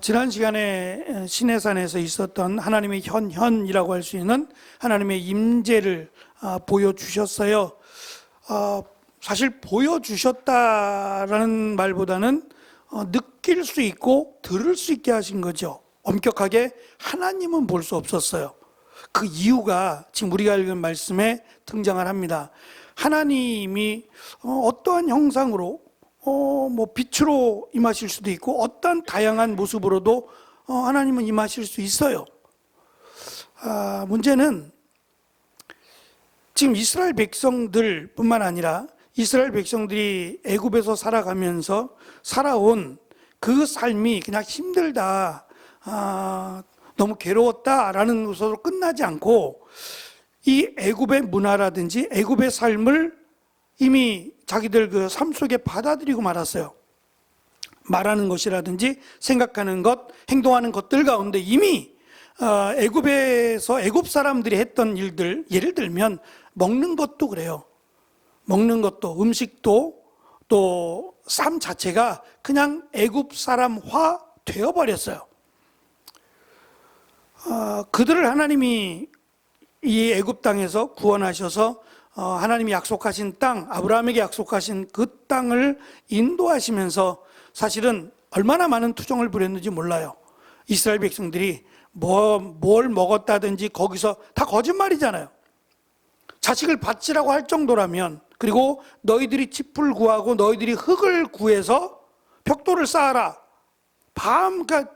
지난 시간에 시내산에서 있었던 하나님의 현현이라고 할 수 있는 하나님의 임재를 보여주셨어요. 사실 보여주셨다라는 말보다는 느낄 수 있고 들을 수 있게 하신 거죠. 엄격하게 하나님은 볼 수 없었어요. 그 이유가 지금 우리가 읽은 말씀에 등장을 합니다. 하나님이 어떠한 형상으로 빛으로 임하실 수도 있고 어떠한 다양한 모습으로도 하나님은 임하실 수 있어요. 문제는 지금 이스라엘 백성들 뿐만 아니라 이스라엘 백성들이 애굽에서 살아가면서 살아온 그 삶이 그냥 힘들다, 너무 괴로웠다라는 것으로 끝나지 않고 이 애굽의 문화라든지 애굽의 삶을 이미 자기들 그 삶 속에 받아들이고 말았어요. 말하는 것이라든지 생각하는 것, 행동하는 것들 가운데 이미 애굽에서 애굽 사람들이 했던 일들, 예를 들면 먹는 것도 그래요. 먹는 것도, 음식도, 또 삶 자체가 그냥 애굽 사람화 되어버렸어요. 그들을 하나님이 이 애굽 땅에서 구원하셔서 하나님이 약속하신 땅, 아브라함에게 약속하신 그 땅을 인도하시면서 사실은 얼마나 많은 투정을 부렸는지 몰라요. 이스라엘 백성들이 뭘 먹었다든지 거기서 다 거짓말이잖아요. 자식을 바치라고 할 정도라면, 그리고 너희들이 짚을 구하고 너희들이 흙을 구해서 벽돌을 쌓아라. 그러니까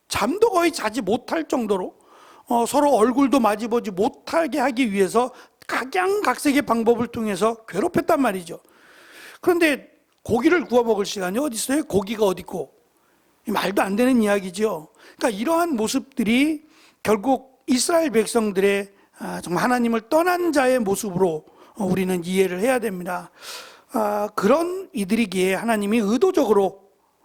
잠도 거의 자지 못할 정도로 서로 얼굴도 마주보지 못하게 하기 위해서 각양각색의 방법을 통해서 괴롭혔단 말이죠. 그런데 고기를 구워 먹을 시간이 어디 있어요? 고기가 어디 있고. 말도 안 되는 이야기죠. 그러니까 이러한 모습들이 결국 이스라엘 백성들의 정말 하나님을 떠난 자의 모습으로 우리는 이해를 해야 됩니다. 그런 이들이기에 하나님이 의도적으로,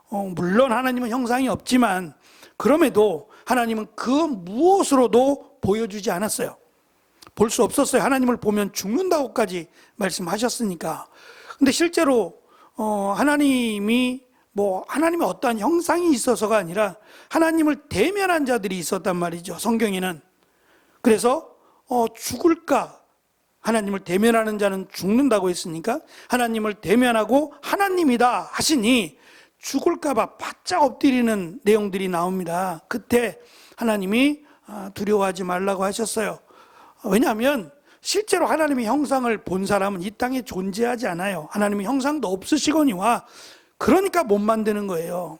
물론 하나님은 형상이 없지만 그럼에도 하나님은 그 무엇으로도 보여주지 않았어요. 볼 수 없었어요. 하나님을 보면 죽는다고까지 말씀하셨으니까. 근데 실제로 하나님이 하나님의 어떠한 형상이 있어서가 아니라 하나님을 대면한 자들이 있었단 말이죠. 성경에는. 그래서 죽을까? 하나님을 대면하는 자는 죽는다고 했으니까 하나님을 대면하고 하나님이다 하시니 죽을까 봐 바짝 엎드리는 내용들이 나옵니다. 그때 하나님이 두려워하지 말라고 하셨어요. 왜냐하면 실제로 하나님의 형상을 본 사람은 이 땅에 존재하지 않아요. 하나님의 형상도 없으시거니와, 그러니까 못 만드는 거예요.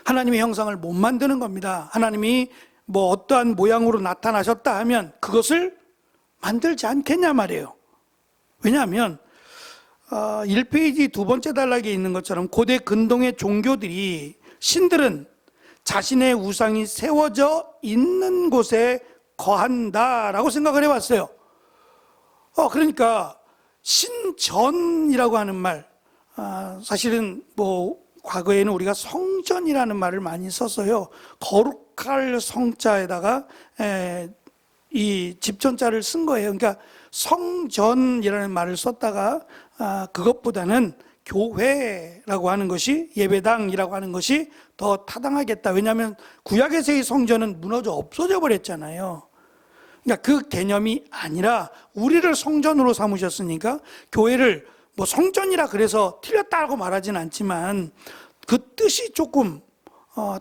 하나님의 형상을 못 만드는 겁니다. 하나님이 어떠한 모양으로 나타나셨다 하면 그것을 만들지 않겠냐 말이에요. 왜냐하면 1페이지 두 번째 단락에 있는 것처럼 고대 근동의 종교들이, 신들은 자신의 우상이 세워져 있는 곳에 거한다라고 생각을 해왔어요. 그러니까 신전이라고 하는 말, 사실은 과거에는 우리가 성전이라는 말을 많이 썼어요. 거룩할 성자에다가 이 집전자를 쓴 거예요. 그러니까 성전이라는 말을 썼다가 그것보다는 교회라고 하는 것이, 예배당이라고 하는 것이 더 타당하겠다. 왜냐하면 구약에서의 성전은 무너져 없어져 버렸잖아요. 그러니까 그 개념이 아니라 우리를 성전으로 삼으셨으니까 교회를 성전이라 그래서 틀렸다고 말하진 않지만 그 뜻이 조금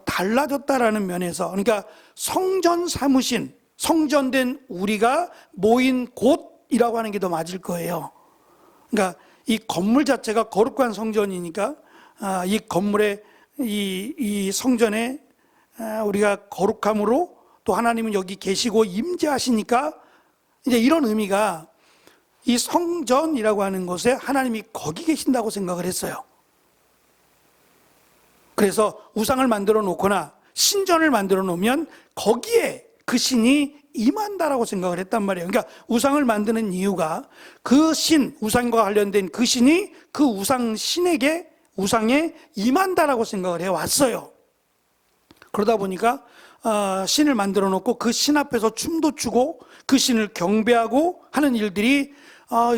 달라졌다라는 면에서, 그러니까 성전 삼으신, 성전된 우리가 모인 곳이라고 하는 게 더 맞을 거예요. 그러니까 이 건물 자체가 거룩한 성전이니까 이 건물에, 이 성전에 우리가 거룩함으로 또 하나님은 여기 계시고 임재하시니까 이제 이런 의미가, 이 성전이라고 하는 곳에 하나님이 거기 계신다고 생각을 했어요. 그래서 우상을 만들어 놓거나 신전을 만들어 놓으면 거기에 그 신이 임한다라고 생각을 했단 말이에요. 그러니까 우상을 만드는 이유가 그 신, 우상과 관련된 그 신이 그 우상에 임한다라고 생각을 해왔어요. 그러다 보니까 신을 만들어 놓고 그 신 앞에서 춤도 추고 그 신을 경배하고 하는 일들이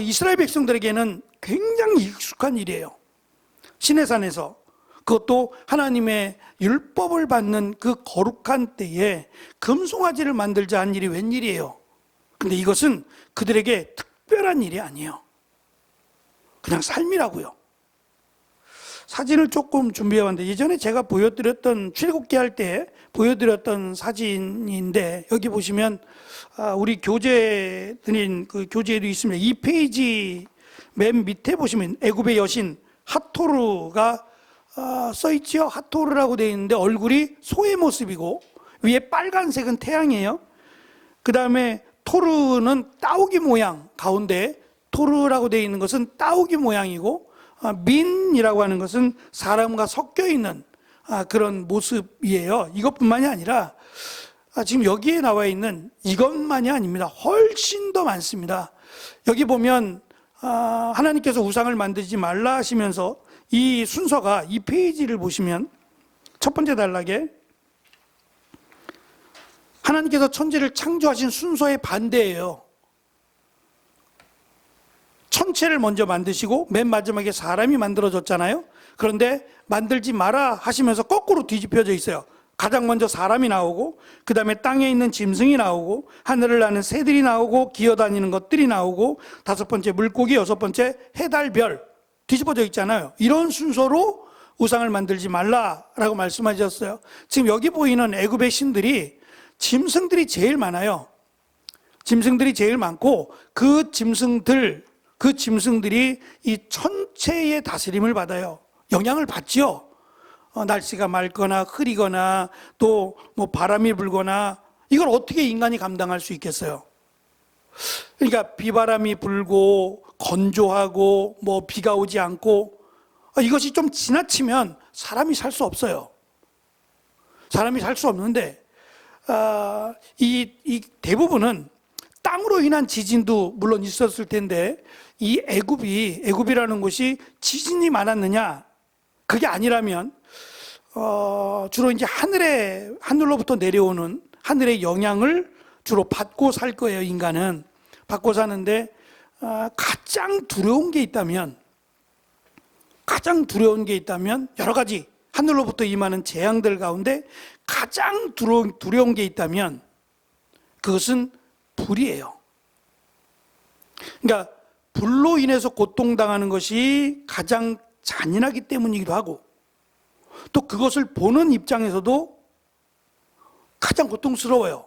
이스라엘 백성들에게는 굉장히 익숙한 일이에요. 시내산에서 그것도 하나님의 율법을 받는 그 거룩한 때에 금송아지를 만들자 한 일이 웬일이에요. 근데 이것은 그들에게 특별한 일이 아니에요. 그냥 삶이라고요. 사진을 조금 준비해왔는데 예전에 제가 보여드렸던 출애굽기 할 때 보여드렸던 사진인데 여기 보시면 우리 교재드린 그 교재에도 있습니다. 2페이지 맨 밑에 보시면 애굽의 여신 하토르가 써 있죠. 하토르라고 되어 있는데 얼굴이 소의 모습이고 위에 빨간색은 태양이에요. 그 다음에 토르는 따오기 모양, 가운데 토르라고 되어 있는 것은 따오기 모양이고 민이라고 하는 것은 사람과 섞여 있는 그런 모습이에요. 이것뿐만이 아니라 지금 여기에 나와 있는 이것만이 아닙니다. 훨씬 더 많습니다. 여기 보면 하나님께서 우상을 만들지 말라 하시면서 이 순서가 이 페이지를 보시면 첫 번째 단락에 하나님께서 천지를 창조하신 순서의 반대예요. 천체를 먼저 만드시고 맨 마지막에 사람이 만들어졌잖아요. 그런데 만들지 마라 하시면서 거꾸로 뒤집혀져 있어요. 가장 먼저 사람이 나오고 그 다음에 땅에 있는 짐승이 나오고 하늘을 나는 새들이 나오고 기어다니는 것들이 나오고 다섯 번째 물고기, 여섯 번째 해, 달, 별 뒤집어져 있잖아요. 이런 순서로 우상을 만들지 말라라고 말씀하셨어요. 지금 여기 보이는 애굽의 신들이 짐승들이 제일 많아요. 짐승들이 제일 많고 그 짐승들이 이 천체의 다스림을 받아요. 영향을 받죠. 날씨가 맑거나 흐리거나 또 뭐 바람이 불거나 이걸 어떻게 인간이 감당할 수 있겠어요? 그러니까 비바람이 불고 건조하고 뭐 비가 오지 않고 이것이 좀 지나치면 사람이 살 수 없어요. 사람이 살 수 없는데 이 대부분은 땅으로 인한 지진도 물론 있었을 텐데 이 애굽이라는 곳이 지진이 많았느냐? 그게 아니라면 주로 이제 하늘로부터 내려오는 하늘의 영향을 주로 받고 살 거예요. 인간은 받고 사는데 가장 두려운 게 있다면 여러 가지 하늘로부터 임하는 재앙들 가운데 가장 두려운 게 있다면 그것은 불이에요. 그러니까 불로 인해서 고통당하는 것이 가장 잔인하기 때문이기도 하고 또 그것을 보는 입장에서도 가장 고통스러워요.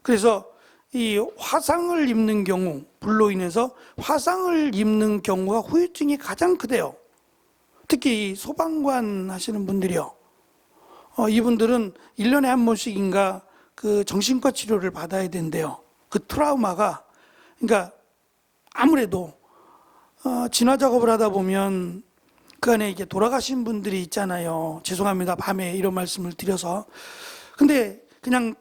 그래서 이 화상을 입는 경우, 불로 인해서 화상을 입는 경우가 후유증이 가장 크대요. 특히 이 소방관 하시는 분들이요. 이분들은 1년에 한 번씩인가 그 정신과 치료를 받아야 된대요. 그 트라우마가, 그러니까 아무래도 진화 작업을 하다 보면 그 안에 이게 돌아가신 분들이 있잖아요. 죄송합니다. 밤에 이런 말씀을 드려서. 근데 그냥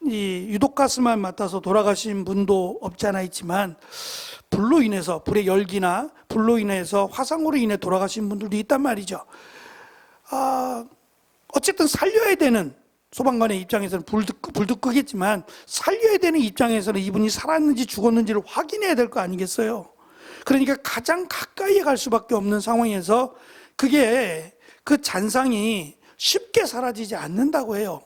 유독가스만 맡아서 돌아가신 분도 없지 않아 있지만 불로 인해서 불의 열기나 불로 인해서 화상으로 인해 돌아가신 분들도 있단 말이죠. 어쨌든 살려야 되는 소방관의 입장에서는 불도 끄겠지만 살려야 되는 입장에서는 이분이 살았는지 죽었는지를 확인해야 될 거 아니겠어요. 그러니까 가장 가까이에 갈 수밖에 없는 상황에서 그게 그 잔상이 쉽게 사라지지 않는다고 해요.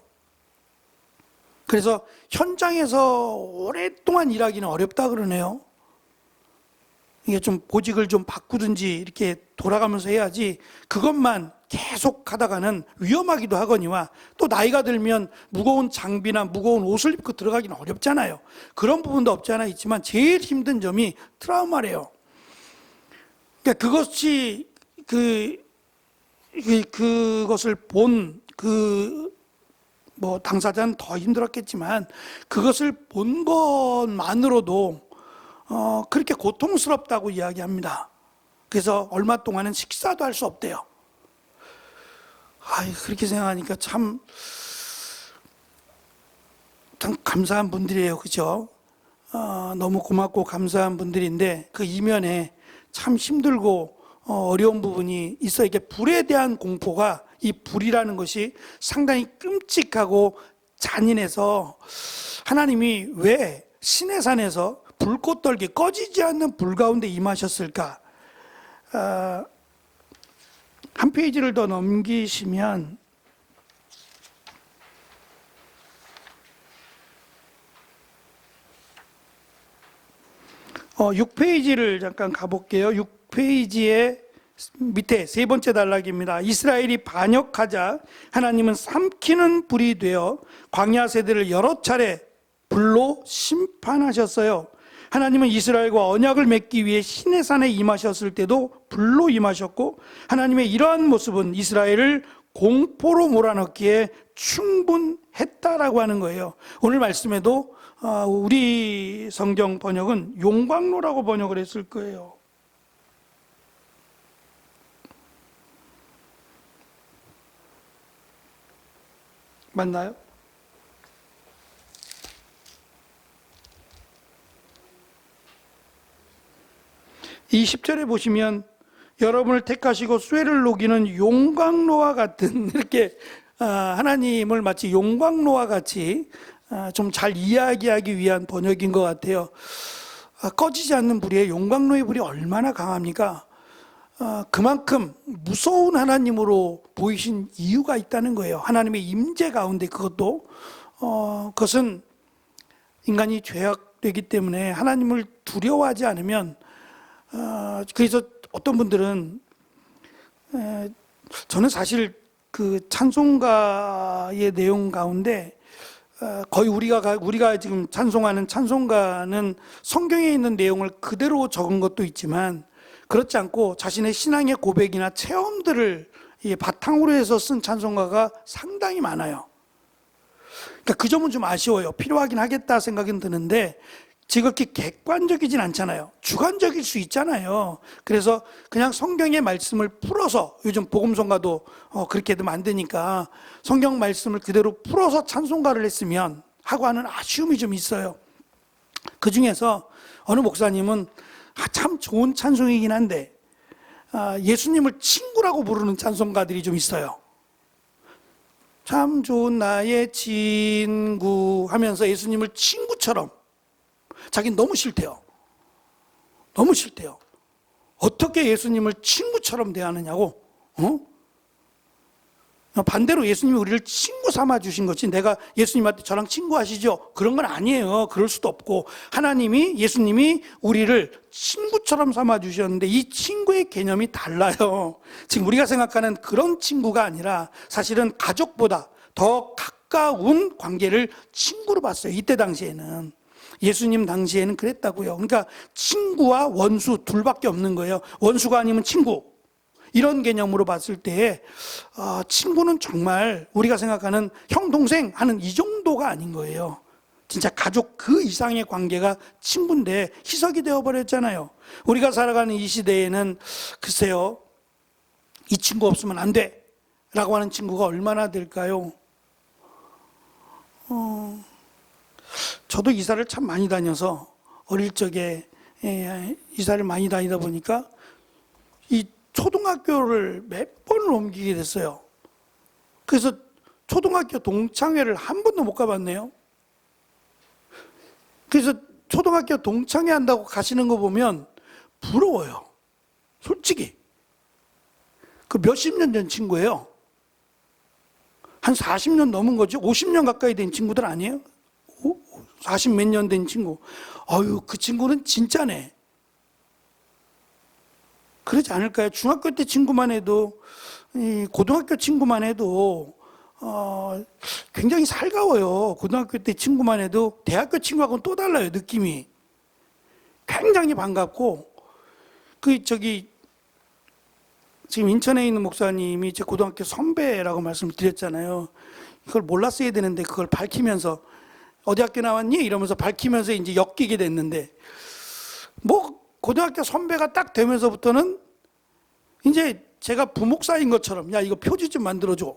그래서 현장에서 오랫동안 일하기는 어렵다 그러네요. 이게 좀 보직을 좀 바꾸든지 이렇게 돌아가면서 해야지 그것만 계속 하다가는 위험하기도 하거니와 또 나이가 들면 무거운 장비나 무거운 옷을 입고 들어가기는 어렵잖아요. 그런 부분도 없지 않아 있지만 제일 힘든 점이 트라우마래요. 그러니까 그것이 그것을 본 뭐 당사자는 더 힘들었겠지만 그것을 본 것만으로도 그렇게 고통스럽다고 이야기합니다. 그래서 얼마 동안은 식사도 할 수 없대요. 그렇게 생각하니까 참 감사한 분들이에요. 그죠? 너무 고맙고 감사한 분들인데 그 이면에 참 힘들고 어려운 부분이 있어요. 이게 불에 대한 공포가 이 불이라는 것이 상당히 끔찍하고 잔인해서 하나님이 왜 시내산에서 불꽃 떨기 꺼지지 않는 불 가운데 임하셨을까? 한 페이지를 더 넘기시면 6페이지를 잠깐 가볼게요. 6페이지에 밑에 세 번째 단락입니다. 이스라엘이 반역하자 하나님은 삼키는 불이 되어 광야 세대를 여러 차례 불로 심판하셨어요. 하나님은 이스라엘과 언약을 맺기 위해 시내산에 임하셨을 때도 불로 임하셨고, 하나님의 이러한 모습은 이스라엘을 공포로 몰아넣기에 충분했다라고 하는 거예요. 오늘 말씀에도 우리 성경 번역은 용광로라고 번역을 했을 거예요. 맞나요? 이 10절에 보시면 여러분을 택하시고 쇠를 녹이는 용광로와 같은, 이렇게 하나님을 마치 용광로와 같이 좀 잘 이야기하기 위한 번역인 것 같아요. 꺼지지 않는 불이에 용광로의 불이 얼마나 강합니까? 그만큼 무서운 하나님으로 보이신 이유가 있다는 거예요. 하나님의 임재 가운데, 그것은 인간이 죄악되기 때문에 하나님을 두려워하지 않으면, 그래서 어떤 분들은, 저는 사실 그 찬송가의 내용 가운데 거의 우리가 지금 찬송하는 찬송가는 성경에 있는 내용을 그대로 적은 것도 있지만, 그렇지 않고 자신의 신앙의 고백이나 체험들을 바탕으로 해서 쓴 찬송가가 상당히 많아요. 그러니까 그 점은 좀 아쉬워요. 필요하긴 하겠다 생각은 드는데 지극히 객관적이진 않잖아요. 주관적일 수 있잖아요. 그래서 그냥 성경의 말씀을 풀어서, 요즘 복음성가도 그렇게도 만드니까 성경 말씀을 그대로 풀어서 찬송가를 했으면 하고 하는 아쉬움이 좀 있어요. 그 중에서 어느 목사님은 참 좋은 찬송이긴 한데 예수님을 친구라고 부르는 찬송가들이 좀 있어요. 참 좋은 나의 친구 하면서 예수님을 친구처럼, 자기는 너무 싫대요. 너무 싫대요. 어떻게 예수님을 친구처럼 대하느냐고. 반대로 예수님이 우리를 친구 삼아 주신 거지, 내가 예수님한테 저랑 친구하시죠? 그런 건 아니에요. 그럴 수도 없고, 예수님이 우리를 친구처럼 삼아 주셨는데 이 친구의 개념이 달라요. 지금 우리가 생각하는 그런 친구가 아니라 사실은 가족보다 더 가까운 관계를 친구로 봤어요. 이때 당시에는. 예수님 당시에는 그랬다고요. 그러니까 친구와 원수 둘밖에 없는 거예요. 원수가 아니면 친구, 이런 개념으로 봤을 때 친구는 정말 우리가 생각하는 형 동생 하는 이 정도가 아닌 거예요. 진짜 가족 그 이상의 관계가 친구인데 희석이 되어버렸잖아요. 우리가 살아가는 이 시대에는 글쎄요, 이 친구 없으면 안 돼 라고 하는 친구가 얼마나 될까요? 저도 이사를 참 많이 다녀서 어릴 적에 이사를 많이 다니다 보니까 이 초등학교를 몇 번을 옮기게 됐어요. 그래서 초등학교 동창회를 한 번도 못 가봤네요. 그래서 초등학교 동창회 한다고 가시는 거 보면 부러워요. 솔직히. 그 몇십 년 전 친구예요. 한 40년 넘은 거죠. 50년 가까이 된 친구들 아니에요? 40 몇 년 된 친구. 그 친구는 진짜네. 그러지 않을까요? 중학교 때 친구만 해도, 고등학교 친구만 해도 굉장히 살가워요. 고등학교 때 친구만 해도 대학교 친구하고는 또 달라요. 느낌이 굉장히 반갑고, 지금 인천에 있는 목사님이 제 고등학교 선배라고 말씀을 드렸잖아요. 그걸 몰랐어야 되는데 그걸 밝히면서 어디 학교 나왔니? 이러면서 밝히면서 이제 엮이게 됐는데, 고등학교 선배가 딱 되면서부터는 이제 제가 부목사인 것처럼, 야, 이거 표지 좀 만들어줘.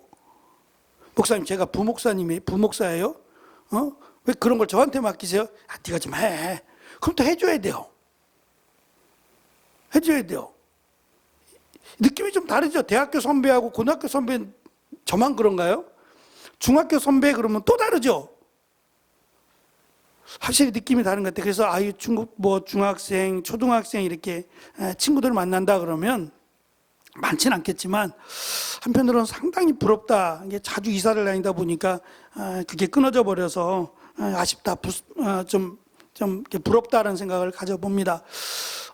목사님, 제가 부목사예요? 왜 그런 걸 저한테 맡기세요? 네가 좀 해. 그럼 또 해줘야 돼요. 해줘야 돼요. 느낌이 좀 다르죠? 대학교 선배하고 고등학교 선배는 저만 그런가요? 중학교 선배 그러면 또 다르죠? 확실히 느낌이 다른 것 같아요. 그래서 중학생, 초등학생 이렇게 친구들 만난다 그러면 많지는 않겠지만 한편으로는 상당히 부럽다. 이게 자주 이사를 다니다 보니까 그게 끊어져 버려서 아쉽다, 좀 이렇게 부럽다라는 생각을 가져봅니다.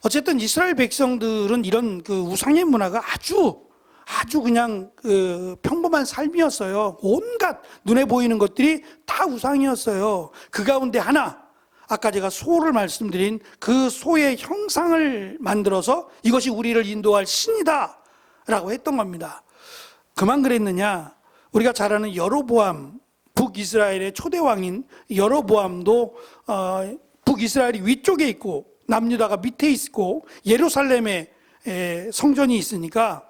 어쨌든 이스라엘 백성들은 이런 그 우상의 문화가 아주 그냥 그 평범한 삶이었어요. 온갖 눈에 보이는 것들이 다 우상이었어요. 그 가운데 하나, 아까 제가 소를 말씀드린 그 소의 형상을 만들어서 이것이 우리를 인도할 신이다 라고 했던 겁니다. 그만 그랬느냐? 우리가 잘 아는 여로보암, 북이스라엘의 초대왕인 여로보암도 북이스라엘이 위쪽에 있고 남유다가 밑에 있고 예루살렘에 성전이 있으니까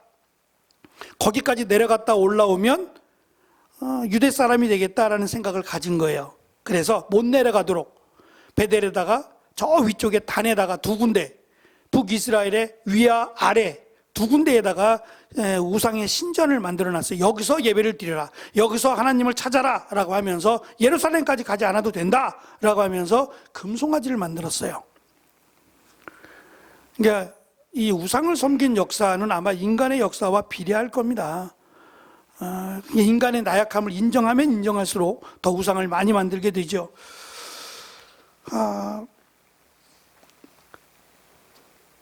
거기까지 내려갔다 올라오면 유대 사람이 되겠다라는 생각을 가진 거예요. 그래서 못 내려가도록 베델에다가 저 위쪽에 단에다가 두 군데, 북이스라엘의 위와 아래 두 군데에다가 우상의 신전을 만들어놨어요. 여기서 예배를 드려라, 여기서 하나님을 찾아라 라고 하면서 예루살렘까지 가지 않아도 된다 라고 하면서 금송아지를 만들었어요. 그러니까 이 우상을 섬긴 역사는 아마 인간의 역사와 비례할 겁니다. 인간의 나약함을 인정하면 인정할수록 더 우상을 많이 만들게 되죠.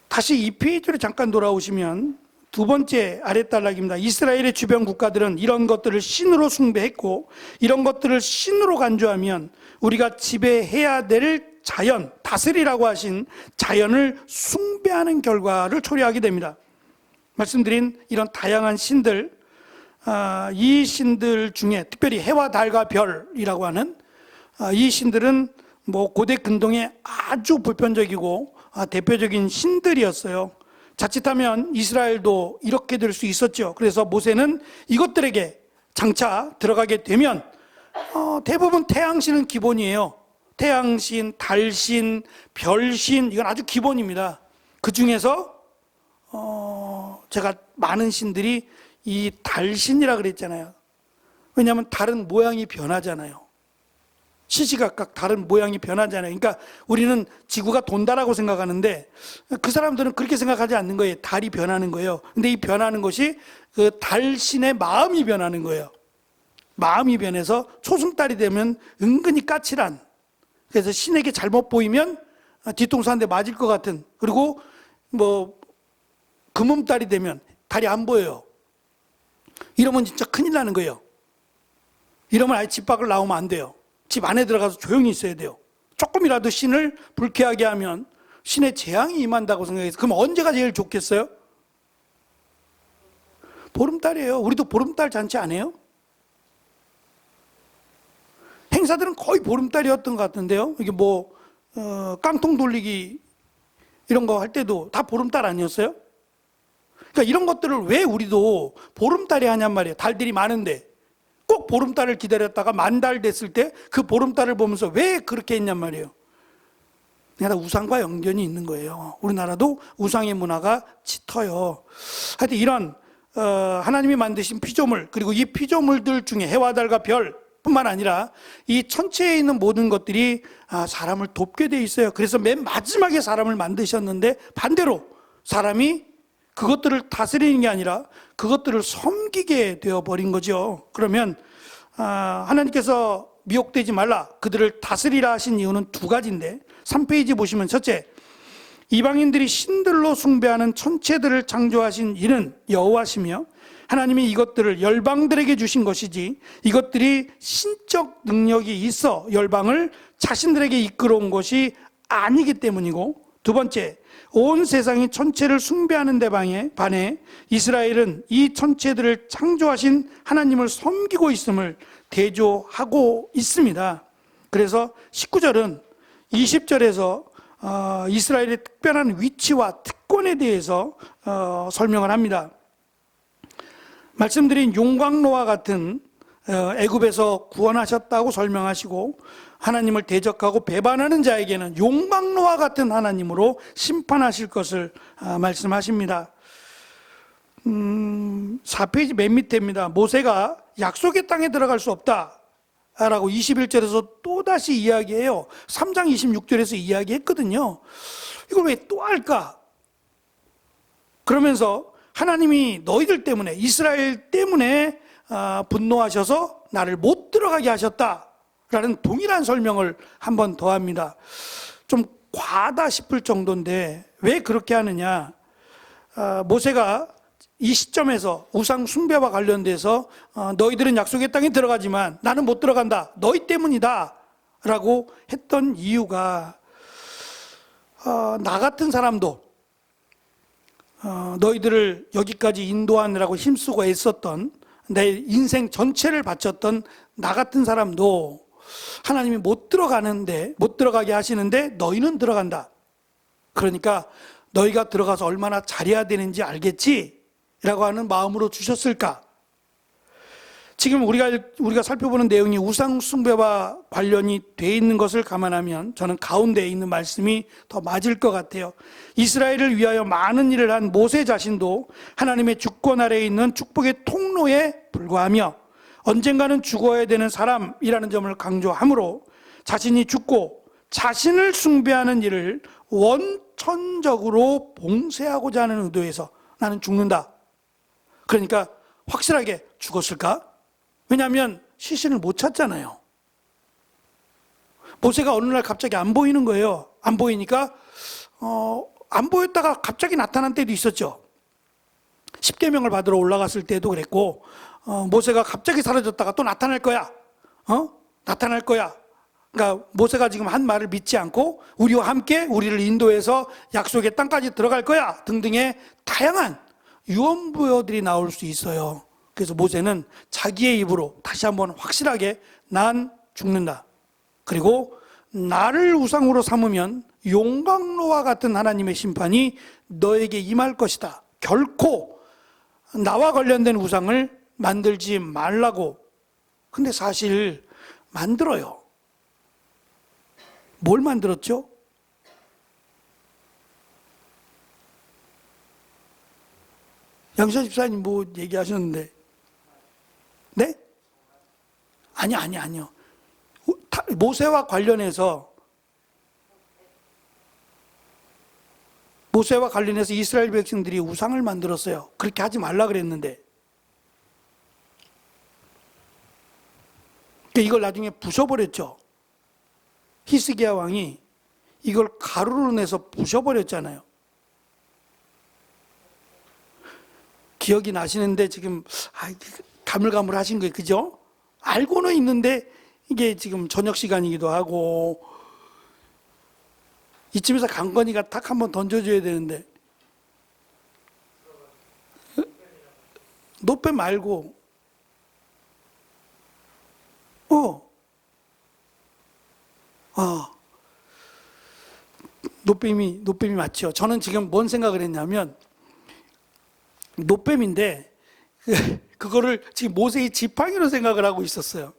다시 2페이지로 잠깐 돌아오시면 두 번째 아랫단락입니다. 이스라엘의 주변 국가들은 이런 것들을 신으로 숭배했고 이런 것들을 신으로 간주하면 우리가 지배해야 될 자연, 다스리라고 하신 자연을 숭배하는 결과를 초래하게 됩니다. 말씀드린 이런 다양한 신들, 이 신들 중에 특별히 해와 달과 별이라고 하는 이 신들은 뭐 고대 근동의 아주 보편적이고 대표적인 신들이었어요. 자칫하면 이스라엘도 이렇게 될 수 있었죠. 그래서 모세는 이것들에게 장차 들어가게 되면 대부분 태양신은 기본이에요. 태양신, 달신, 별신, 이건 아주 기본입니다. 그 중에서 제가 많은 신들이 이 달신이라 그랬잖아요. 왜냐하면 달은 모양이 변하잖아요. 시시각각 다른 모양이 변하잖아요. 그러니까 우리는 지구가 돈다라고 생각하는데 그 사람들은 그렇게 생각하지 않는 거예요. 달이 변하는 거예요. 근데 이 변하는 것이 그 달신의 마음이 변하는 거예요. 마음이 변해서 초승달이 되면 은근히 까칠한, 그래서 신에게 잘못 보이면 뒤통수 한 대 맞을 것 같은, 그리고 뭐 금음달이 되면 달이 안 보여요. 이러면 진짜 큰일 나는 거예요. 이러면 아예 집 밖을 나오면 안 돼요. 집 안에 들어가서 조용히 있어야 돼요. 조금이라도 신을 불쾌하게 하면 신의 재앙이 임한다고 생각해서, 그럼 언제가 제일 좋겠어요? 보름달이에요. 우리도 보름달 잔치 안 해요? 행사들은 거의 보름달이었던 것 같은데요. 이게 뭐 깡통 돌리기 이런 거 할 때도 다 보름달 아니었어요? 그러니까 이런 것들을 왜 우리도 보름달에 하냔 말이에요. 달들이 많은데 꼭 보름달을 기다렸다가 만달 됐을 때 그 보름달을 보면서 왜 그렇게 했냔 말이에요. 그냥 우상과 연관이 있는 거예요. 우리나라도 우상의 문화가 짙어요. 하여튼 이런 하나님이 만드신 피조물, 그리고 이 피조물들 중에 해와 달과 별 뿐만 아니라 이 천체에 있는 모든 것들이 사람을 돕게 돼 있어요. 그래서 맨 마지막에 사람을 만드셨는데 반대로 사람이 그것들을 다스리는 게 아니라 그것들을 섬기게 되어버린 거죠. 그러면 하나님께서 미혹되지 말라, 그들을 다스리라 하신 이유는 두 가지인데 3페이지 보시면, 첫째, 이방인들이 신들로 숭배하는 천체들을 창조하신 이는 여호와시며 하나님이 이것들을 열방들에게 주신 것이지 이것들이 신적 능력이 있어 열방을 자신들에게 이끌어온 것이 아니기 때문이고, 두 번째, 온 세상이 천체를 숭배하는 데 반해 이스라엘은 이 천체들을 창조하신 하나님을 섬기고 있음을 대조하고 있습니다. 그래서 19절은 20절에서 이스라엘의 특별한 위치와 특권에 대해서 설명을 합니다. 말씀드린 용광로와 같은 애굽에서 구원하셨다고 설명하시고, 하나님을 대적하고 배반하는 자에게는 용광로와 같은 하나님으로 심판하실 것을 말씀하십니다. 4페이지 맨 밑에입니다. 모세가 약속의 땅에 들어갈 수 없다 라고 21절에서 또다시 이야기해요. 3장 26절에서 이야기했거든요. 이걸 왜 또 할까? 그러면서 하나님이 너희들 때문에, 이스라엘 때문에 분노하셔서 나를 못 들어가게 하셨다라는 동일한 설명을 한 번 더 합니다. 좀 과하다 싶을 정도인데 왜 그렇게 하느냐? 모세가 이 시점에서 우상 숭배와 관련돼서 너희들은 약속의 땅에 들어가지만 나는 못 들어간다, 너희 때문이다 라고 했던 이유가 나 같은 사람도 너희들을 여기까지 인도하느라고 힘쓰고 애썼던, 내 인생 전체를 바쳤던 나 같은 사람도 하나님이 못 들어가게 하시는데 너희는 들어간다. 그러니까 너희가 들어가서 얼마나 잘해야 되는지 알겠지? 라고 하는 마음으로 주셨을까? 지금 우리가 살펴보는 내용이 우상 숭배와 관련이 돼 있는 것을 감안하면 저는 가운데에 있는 말씀이 더 맞을 것 같아요. 이스라엘을 위하여 많은 일을 한 모세 자신도 하나님의 주권 아래에 있는 축복의 통로에 불과하며 언젠가는 죽어야 되는 사람이라는 점을 강조하므로 자신이 죽고 자신을 숭배하는 일을 원천적으로 봉쇄하고자 하는 의도에서 나는 죽는다. 그러니까 확실하게 죽었을까? 왜냐하면 시신을 못 찾잖아요. 모세가 어느 날 갑자기 안 보이는 거예요. 안 보이니까 안 보였다가 갑자기 나타난 때도 있었죠. 십계명을 받으러 올라갔을 때도 그랬고, 모세가 갑자기 사라졌다가 또 나타날 거야. 나타날 거야. 그러니까 모세가 지금 한 말을 믿지 않고 우리와 함께 우리를 인도해서 약속의 땅까지 들어갈 거야 등등의 다양한 유언부여들이 나올 수 있어요. 그래서 모세는 자기의 입으로 다시 한번 확실하게 난 죽는다. 그리고 나를 우상으로 삼으면 용광로와 같은 하나님의 심판이 너에게 임할 것이다. 결코 나와 관련된 우상을 만들지 말라고. 근데 사실 만들어요. 뭘 만들었죠? 양시아 집사님 뭐 얘기하셨는데, 네? 아니요. 모세와 관련해서 이스라엘 백성들이 우상을 만들었어요. 그렇게 하지 말라 그랬는데, 이걸 나중에 부숴버렸죠. 히스기야 왕이 이걸 가루로 내서 부숴버렸잖아요. 기억이 나시는데 지금 가물가물하신 거예요. 그죠? 알고는 있는데 이게 지금 저녁 시간이기도 하고 이쯤에서 강건이가 탁 한번 던져줘야 되는데, 노빼 말고 노뱀이 맞죠. 저는 지금 뭔 생각을 했냐면 노뱀인데 그거를 지금 모세의 지팡이로 생각을 하고 있었어요.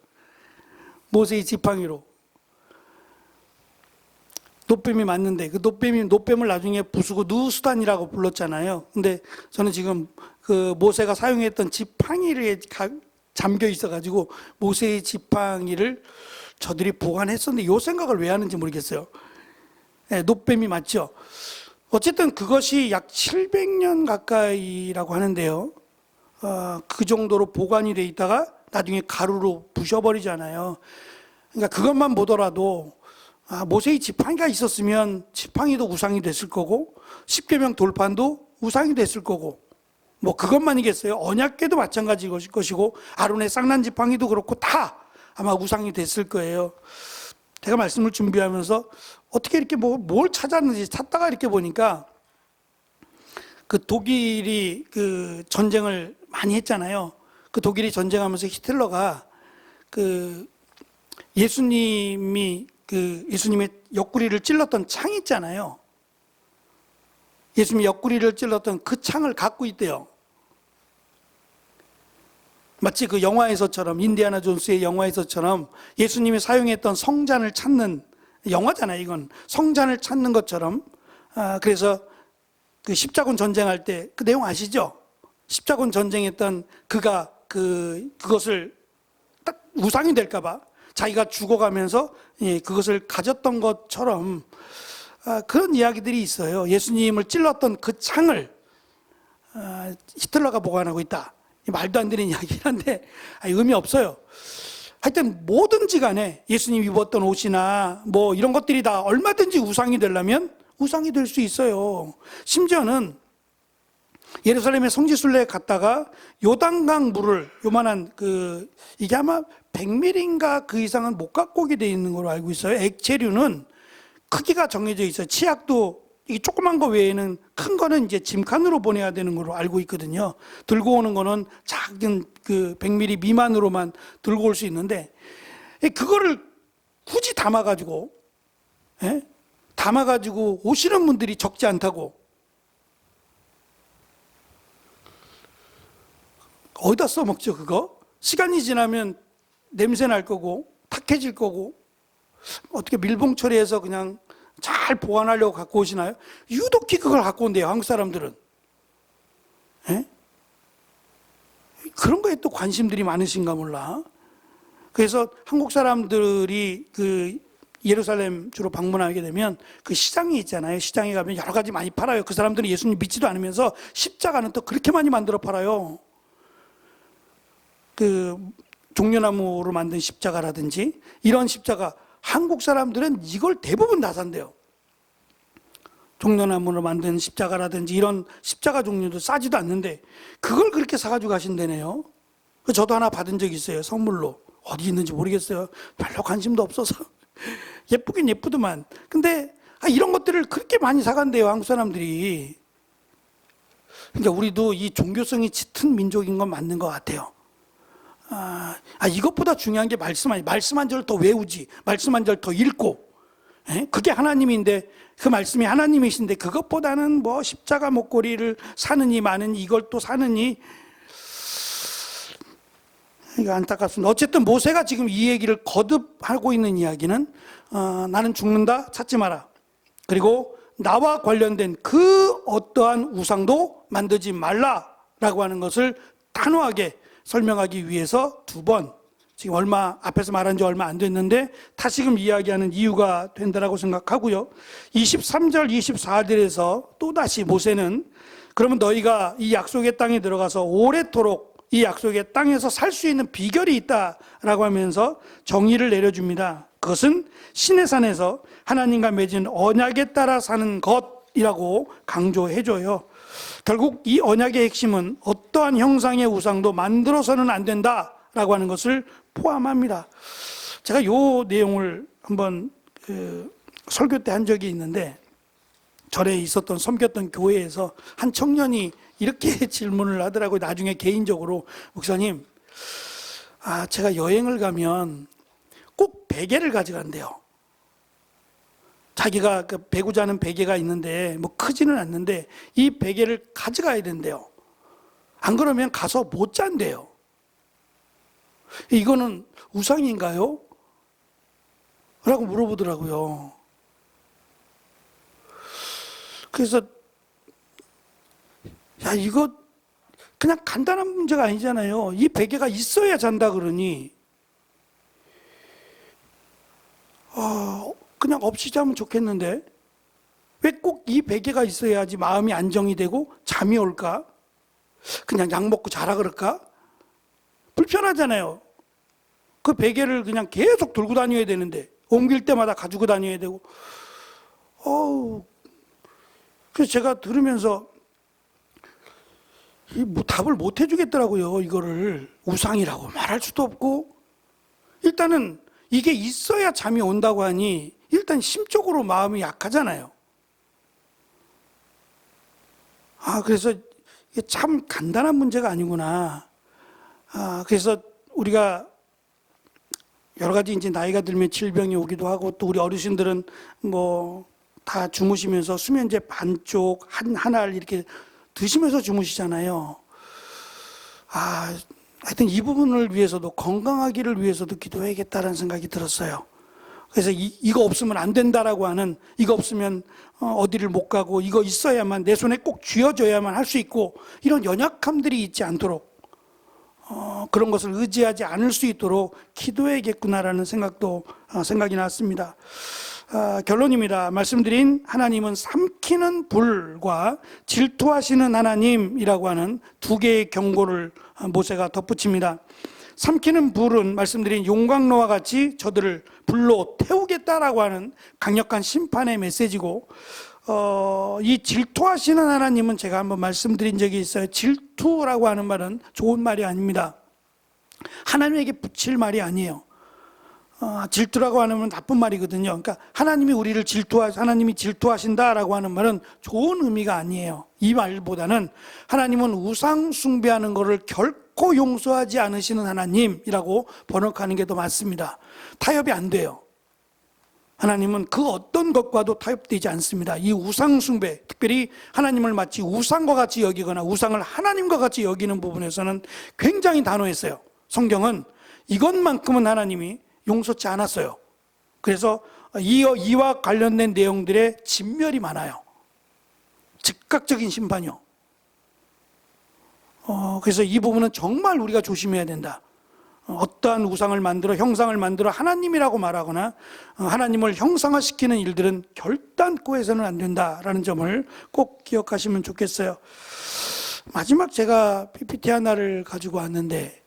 모세의 지팡이로. 노뱀이 맞는데 그 노뱀을 나중에 부수고 누수단이라고 불렀잖아요. 근데 저는 지금 그 모세가 사용했던 지팡이를 잠겨 있어가지고 모세의 지팡이를 저들이 보관했었는데 요 생각을 왜 하는지 모르겠어요. 네, 노뱀이 맞죠. 어쨌든 그것이 약 700년 가까이라고 하는데요. 그 정도로 보관이 돼 있다가 나중에 가루로 부셔버리잖아요. 그러니까 그것만 보더라도 모세의 지팡이가 있었으면 지팡이도 우상이 됐을 거고 십계명 돌판도 우상이 됐을 거고 뭐 그것만이겠어요. 언약궤도 마찬가지일 것이고 아론의 쌍난 지팡이도 그렇고 다 아마 우상이 됐을 거예요. 제가 말씀을 준비하면서 어떻게 이렇게 뭘 찾았는지 찾다가 이렇게 보니까 그 독일이 그 전쟁을 많이 했잖아요. 그 독일이 전쟁하면서 히틀러가 그 예수님의 옆구리를 찔렀던 창 있잖아요. 예수님이 옆구리를 찔렀던 그 창을 갖고 있대요. 마치 그 영화에서처럼, 인디아나 존스의 영화에서처럼 예수님이 사용했던 성잔을 찾는, 영화잖아요 이건. 성잔을 찾는 것처럼. 그래서 그 십자군 전쟁할 때 그 내용 아시죠? 십자군 전쟁했던 그가 그것을 딱 우상이 될까봐 자기가 죽어가면서 그것을 가졌던 것처럼 그런 이야기들이 있어요. 예수님을 찔렀던 그 창을 히틀러가 보관하고 있다. 말도 안 되는 이야기긴 한데 의미 없어요. 하여튼 뭐든지 간에 예수님이 입었던 옷이나 뭐 이런 것들이 다 얼마든지 우상이 되려면 우상이 될 수 있어요. 심지어는 예루살렘의 성지순례에 갔다가 요단강 물을 요만한 이게 아마 100ml인가 그 이상은 못 갖고 오게 돼 있는 걸로 알고 있어요. 액체류는 크기가 정해져 있어요. 치약도 이 조그만 거 외에는 큰 거는 이제 짐칸으로 보내야 되는 걸로 알고 있거든요. 들고 오는 거는 작은 100ml 미만으로만 들고 올 수 있는데 그거를 굳이 담아가지고 오시는 분들이 적지 않다고 어디다 써먹죠 그거? 시간이 지나면 냄새 날 거고 탁해질 거고 어떻게 밀봉 처리해서 그냥 잘 보관하려고 갖고 오시나요? 유독히 그걸 갖고 온대요 한국 사람들은. 그런 거에 또 관심들이 많으신가 몰라. 그래서 한국 사람들이 예루살렘 주로 방문하게 되면 그 시장이 있잖아요. 시장에 가면 여러 가지 많이 팔아요. 그 사람들은 예수님 믿지도 않으면서 십자가는 또 그렇게 많이 만들어 팔아요. 종려나무로 만든 십자가라든지 이런 십자가, 한국 사람들은 이걸 대부분 다 산대요. 종려나무로 만든 십자가라든지 이런 십자가 종류도 싸지도 않는데 그걸 그렇게 사가지고 가신다네요. 저도 하나 받은 적이 있어요. 선물로. 어디 있는지 모르겠어요. 별로 관심도 없어서. 예쁘긴 예쁘더만. 근데 이런 것들을 그렇게 많이 사간대요 한국 사람들이. 그러니까 우리도 이 종교성이 짙은 민족인 건 맞는 것 같아요. 이것보다 중요한 게 말씀 한 절 더 외우지, 말씀 한 절 더 읽고, 그게 하나님인데, 그 말씀이 하나님이신데, 그것보다는 뭐 십자가 목걸이를 사느니 마느니 이걸 또 사느니, 이거 안타깝습니다. 어쨌든 모세가 지금 이 얘기를 거듭하고 있는 이야기는 나는 죽는다 찾지 마라. 그리고 나와 관련된 그 어떠한 우상도 만들지 말라라고 하는 것을 단호하게 설명하기 위해서 두 번, 지금 앞에서 말한 지 얼마 안 됐는데 다시금 이야기하는 이유가 된다라고 생각하고요. 23절, 24절에서 또다시 모세는 그러면 너희가 이 약속의 땅에 들어가서 오래도록 이 약속의 땅에서 살 수 있는 비결이 있다라고 하면서 정의를 내려줍니다. 그것은 시내산에서 하나님과 맺은 언약에 따라 사는 것이라고 강조해줘요. 결국 이 언약의 핵심은 어떠한 형상의 우상도 만들어서는 안 된다라고 하는 것을 포함합니다. 제가 이 내용을 한번 설교 때 한 적이 있는데 절에 있었던 섬겼던 교회에서 한 청년이 이렇게 질문을 하더라고요. 나중에 개인적으로 목사님, 제가 여행을 가면 꼭 베개를 가져간대요. 자기가 배고 자는 베개가 있는데 뭐 크지는 않는데 이 베개를 가져가야 된대요. 안 그러면 가서 못 잔대요. 이거는 우상인가요? 라고 물어보더라고요. 그래서 이거 그냥 간단한 문제가 아니잖아요. 이 베개가 있어야 잔다 그러니 그냥 없이 자면 좋겠는데 왜 꼭 이 베개가 있어야지 마음이 안정이 되고 잠이 올까? 그냥 약 먹고 자라 그럴까? 불편하잖아요. 그 베개를 그냥 계속 들고 다녀야 되는데 옮길 때마다 가지고 다녀야 되고 그래서 제가 들으면서 답을 못 해주겠더라고요. 이거를 우상이라고 말할 수도 없고 일단은 이게 있어야 잠이 온다고 하니 일단 심적으로 마음이 약하잖아요. 그래서 이게 참 간단한 문제가 아니구나. 그래서 우리가 여러 가지 이제 나이가 들면 질병이 오기도 하고 또 우리 어르신들은 뭐 다 주무시면서 수면제 반쪽 한 알 이렇게 드시면서 주무시잖아요. 하여튼 이 부분을 위해서도 건강하기를 위해서도 기도해야겠다는 생각이 들었어요. 그래서 이거 없으면 안 된다라고 하는 이거 없으면 어디를 못 가고 이거 있어야만 내 손에 꼭 쥐어줘야만 할 수 있고 이런 연약함들이 있지 않도록 그런 것을 의지하지 않을 수 있도록 기도해야겠구나라는 생각이 났습니다. 결론입니다. 말씀드린 하나님은 삼키는 불과 질투하시는 하나님이라고 하는 두 개의 경고를 모세가 덧붙입니다. 삼키는 불은 말씀드린 용광로와 같이 저들을 불로 태우겠다라고 하는 강력한 심판의 메시지고, 이 질투하시는 하나님은 제가 한번 말씀드린 적이 있어요. 질투라고 하는 말은 좋은 말이 아닙니다. 하나님에게 붙일 말이 아니에요. 질투라고 하는 나쁜 말이거든요. 그러니까 하나님이 우리를 하나님이 질투하신다라고 하는 말은 좋은 의미가 아니에요. 이 말보다는 하나님은 우상 숭배하는 것을 결코 용서하지 않으시는 하나님이라고 번역하는 게 더 맞습니다. 타협이 안 돼요. 하나님은 그 어떤 것과도 타협되지 않습니다. 이 우상 숭배, 특별히 하나님을 마치 우상과 같이 여기거나 우상을 하나님과 같이 여기는 부분에서는 굉장히 단호했어요. 성경은 이것만큼은 하나님이 용서치 않았어요. 그래서 이와 관련된 내용들의 진멸이 많아요. 즉각적인 심판이요. 그래서 이 부분은 정말 우리가 조심해야 된다. 어떠한 우상을 만들어 형상을 만들어 하나님이라고 말하거나 하나님을 형상화시키는 일들은 결단코 해서는 안 된다라는 점을 꼭 기억하시면 좋겠어요. 마지막 제가 PPT 하나를 가지고 왔는데,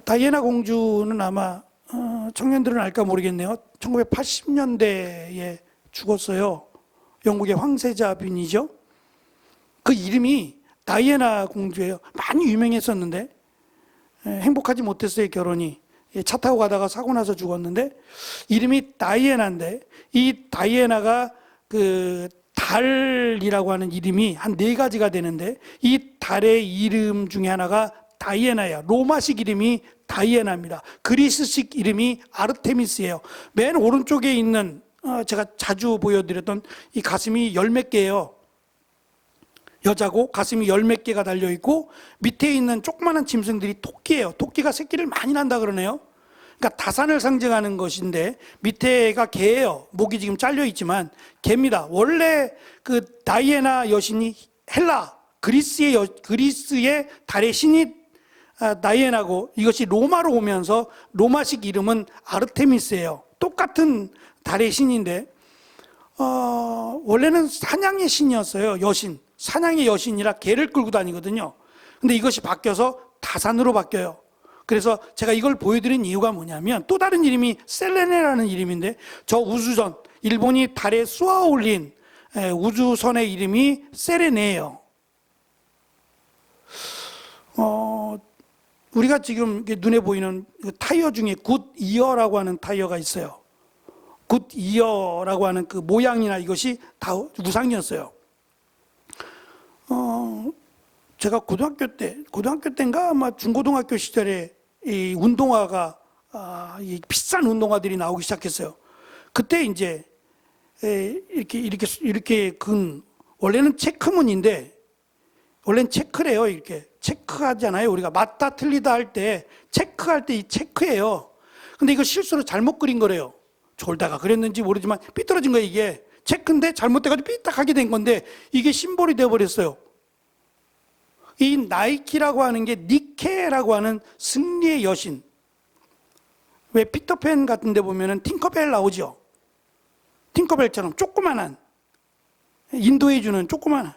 다이애나 공주는 아마 청년들은 알까 모르겠네요. 1980년대에 죽었어요. 영국의 황세자빈이죠. 그 이름이 다이애나 공주예요. 많이 유명했었는데 행복하지 못했어요. 결혼이. 차 타고 가다가 사고 나서 죽었는데, 이름이 다이애나인데, 이 다이애나가 그 달이라고 하는 이름이 한 4가지가 되는데, 이 달의 이름 중에 하나가 다이애나예요. 로마식 이름이 다이애나입니다. 그리스식 이름이 아르테미스예요. 맨 오른쪽에 있는 제가 자주 보여드렸던 이 가슴이 10몇 개예요. 여자고 가슴이 10몇 개가 달려있고, 밑에 있는 조그마한 짐승들이 토끼예요. 토끼가 새끼를 많이 난다 그러네요. 그러니까 다산을 상징하는 것인데, 밑에가 개예요. 목이 지금 잘려있지만 개입니다. 원래 그 다이애나 여신이 헬라 그리스의 달의 신이 다이애나고, 이것이 로마로 오면서 로마식 이름은 아르테미스예요. 똑같은 달의 신인데, 원래는 사냥의 신이었어요. 여신. 사냥의 여신이라 개를 끌고 다니거든요. 근데 이것이 바뀌어서 다산으로 바뀌어요. 그래서 제가 이걸 보여드린 이유가 뭐냐면, 또 다른 이름이 셀레네라는 이름인데, 저 우주선, 일본이 달에 쏘아 올린 우주선의 이름이 세레네예요. 우리가 지금 눈에 보이는 타이어 중에 굿 이어라고 하는 타이어가 있어요. 굿 이어라고 하는 그 모양이나 이것이 다 우상이었어요. 제가 고등학교 때인가 아마 중고등학교 시절에 이 운동화가 이 비싼 운동화들이 나오기 시작했어요. 그때 이제 이렇게 원래는 체크무늬인데, 원래는 체크래요. 이렇게 체크하잖아요. 우리가 맞다 틀리다 할 때 체크할 때 이 체크예요. 근데 이거 실수로 잘못 그린 거래요. 졸다가 그랬는지 모르지만 삐뚤어진 거예요. 이게 체크인데 잘못돼가지고 삐딱하게 된 건데, 이게 심볼이 되어버렸어요. 이 나이키라고 하는 게 니케라고 하는 승리의 여신. 왜 피터팬 같은 데 보면은 팅커벨 나오죠. 팅커벨처럼 조그만한, 인도해 주는 조그만한.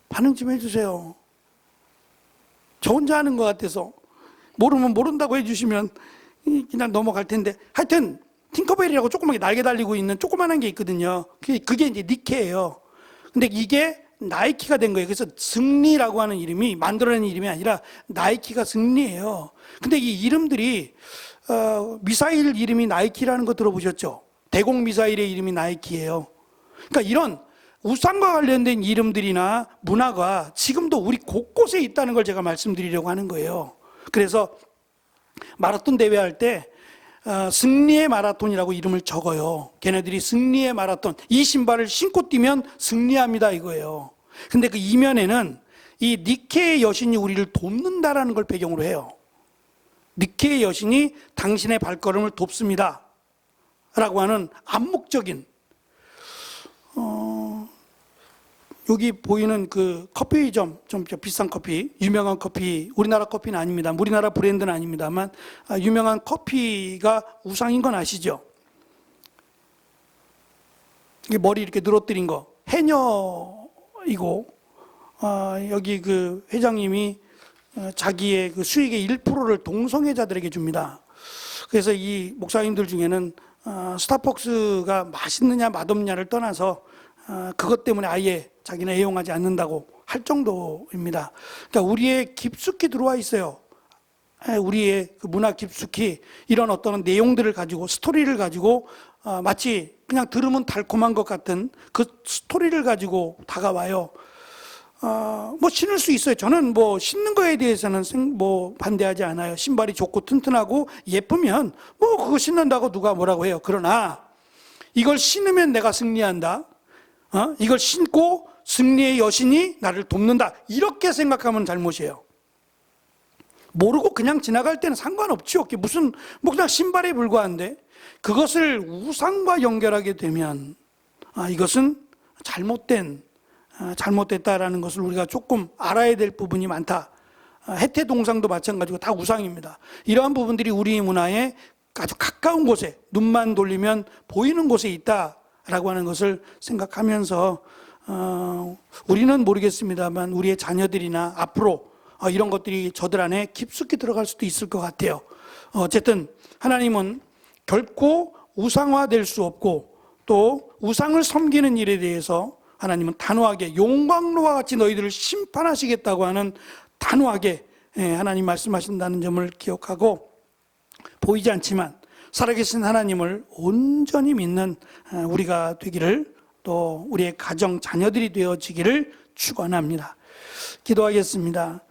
반응 좀 해주세요. 저 혼자 하는 것 같아서. 모르면 모른다고 해주시면 그냥 넘어갈 텐데, 하여튼 팅커벨이라고 조그맣게 날개 달리고 있는 조그만한 게 있거든요. 그게 이제 니케예요. 근데 이게 나이키가 된 거예요. 그래서 승리라고 하는 이름이 만들어낸 이름이 아니라 나이키가 승리예요. 근데 이 이름들이 미사일 이름이 나이키라는 거 들어보셨죠? 대공 미사일의 이름이 나이키예요. 그러니까 이런 우상과 관련된 이름들이나 문화가 지금도 우리 곳곳에 있다는 걸 제가 말씀드리려고 하는 거예요. 그래서 마라톤 대회할 때 승리의 마라톤이라고 이름을 적어요. 걔네들이 승리의 마라톤, 이 신발을 신고 뛰면 승리합니다 이거예요. 근데 그 이면에는 이 니케의 여신이 우리를 돕는다라는 걸 배경으로 해요. 니케의 여신이 당신의 발걸음을 돕습니다 라고 하는 암묵적인, 여기 보이는 그 커피점, 좀 비싼 커피, 유명한 커피, 우리나라 커피는 아닙니다. 우리나라 브랜드는 아닙니다만 유명한 커피가 우상인 건 아시죠? 이게 머리 이렇게 늘어뜨린 거 해녀이고, 여기 그 회장님이 자기의 그 수익의 1%를 동성애자들에게 줍니다. 그래서 이 목사님들 중에는 스타벅스가 맛있느냐 맛없냐를 떠나서 그것 때문에 아예 자기는 애용하지 않는다고 할 정도입니다. 그러니까 우리의 깊숙이 들어와 있어요. 우리의 그 문화 깊숙이 이런 어떤 내용들을 가지고, 스토리를 가지고 마치 그냥 들으면 달콤한 것 같은 그 스토리를 가지고 다가와요. 뭐 신을 수 있어요. 저는 뭐 신는 거에 대해서는 뭐 반대하지 않아요. 신발이 좋고 튼튼하고 예쁘면 뭐 그거 신는다고 누가 뭐라고 해요. 그러나 이걸 신으면 내가 승리한다. 이걸 신고 승리의 여신이 나를 돕는다. 이렇게 생각하면 잘못이에요. 모르고 그냥 지나갈 때는 상관없죠. 무슨 뭐 그냥 신발에 불과한데, 그것을 우상과 연결하게 되면 이것은 잘못됐다라는 것을 우리가 조금 알아야 될 부분이 많다. 해태동상도 마찬가지고 다 우상입니다. 이러한 부분들이 우리 문화에 아주 가까운 곳에, 눈만 돌리면 보이는 곳에 있다라고 하는 것을 생각하면서 우리는 모르겠습니다만 우리의 자녀들이나 앞으로 이런 것들이 저들 안에 깊숙이 들어갈 수도 있을 것 같아요. 어쨌든 하나님은 결코 우상화될 수 없고, 또 우상을 섬기는 일에 대해서 하나님은 단호하게 용광로와 같이 너희들을 심판하시겠다고 하는 단호하게 하나님 말씀하신다는 점을 기억하고, 보이지 않지만 살아계신 하나님을 온전히 믿는 우리가 되기를, 또 우리의 가정 자녀들이 되어지기를 축원합니다. 기도하겠습니다.